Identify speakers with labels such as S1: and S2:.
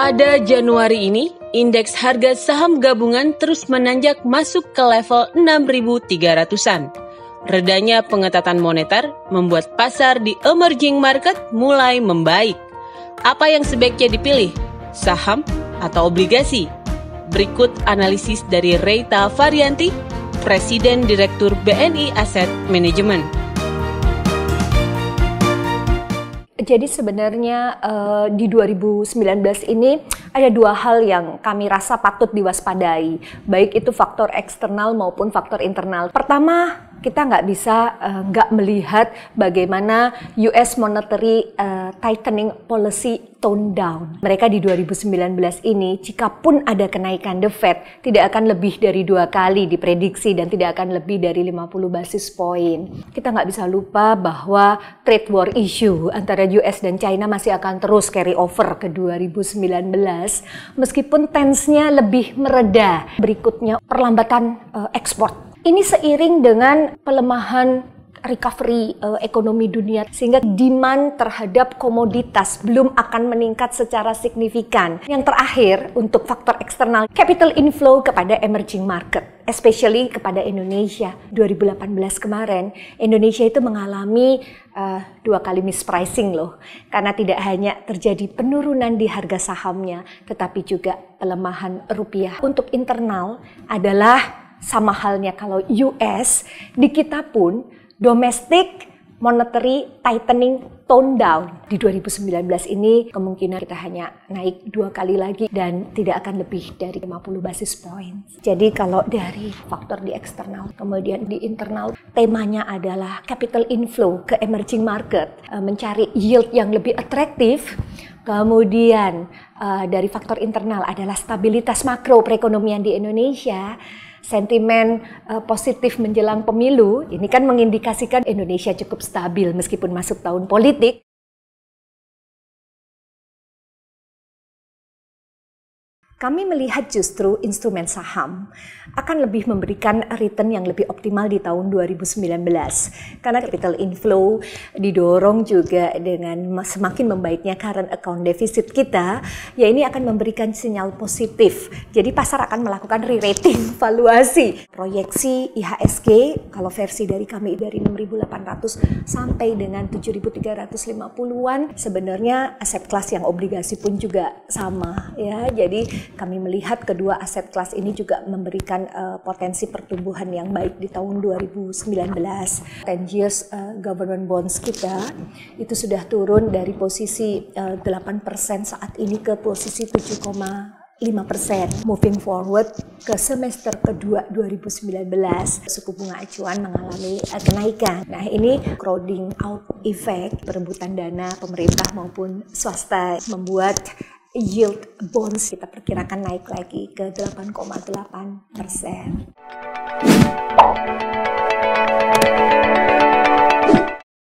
S1: Pada Januari ini, indeks harga saham gabungan terus menanjak masuk ke level 6.300-an. Redanya pengetatan moneter membuat pasar di emerging market mulai membaik. Apa yang sebaiknya dipilih? Saham atau obligasi? Berikut analisis dari Reita Varianti, Presiden Direktur BNI Asset Management.
S2: Jadi sebenarnya di 2019 ini ada dua hal yang kami rasa patut diwaspadai, baik itu faktor eksternal maupun faktor internal. Pertama, kita nggak bisa nggak melihat bagaimana US monetary tightening policy tone down. Mereka di 2019 ini, jikapun ada kenaikan The Fed, tidak akan lebih dari 2 kali diprediksi dan tidak akan lebih dari 50 basis point. Kita nggak bisa lupa bahwa trade war issue antara US dan China masih akan terus carry over ke 2019, meskipun tense-nya lebih mereda. Berikutnya, perlambatan ekspor. Ini seiring dengan pelemahan recovery ekonomi dunia, sehingga demand terhadap komoditas belum akan meningkat secara signifikan. Yang terakhir, untuk faktor eksternal, capital inflow kepada emerging market, especially kepada Indonesia. 2018 kemarin, Indonesia itu mengalami 2 kali mispricing loh, karena tidak hanya terjadi penurunan di harga sahamnya, tetapi juga pelemahan rupiah. Untuk internal adalah sama halnya kalau US, di kita pun domestic monetary tightening tone down. Di 2019 ini kemungkinan kita hanya naik 2 kali lagi dan tidak akan lebih dari 50 basis point. Jadi kalau dari faktor di eksternal, kemudian di internal, temanya adalah capital inflow ke emerging market, mencari yield yang lebih atraktif. Kemudian dari faktor internal adalah stabilitas makro perekonomian di Indonesia. Sentimen positif menjelang pemilu, ini kan mengindikasikan Indonesia cukup stabil meskipun masuk tahun politik. Kami melihat justru instrumen saham akan lebih memberikan return yang lebih optimal di tahun 2019. Karena capital inflow didorong juga dengan semakin membaiknya current account deficit kita, ya ini akan memberikan sinyal positif. Jadi pasar akan melakukan re-rating valuasi. Proyeksi IHSG, kalau versi dari kami dari 6.800 sampai dengan 7.350-an, sebenarnya aset kelas yang obligasi pun juga sama. Ya, jadi kami melihat kedua aset kelas ini juga memberikan potensi pertumbuhan yang baik di tahun 2019. 10 years government bonds kita itu sudah turun dari posisi 8% saat ini ke posisi 7,5%. Moving forward ke semester kedua 2019, suku bunga acuan mengalami kenaikan. Nah, ini crowding out effect, perebutan dana pemerintah maupun swasta membuat yield bonds kita perkirakan naik lagi ke 8,8%.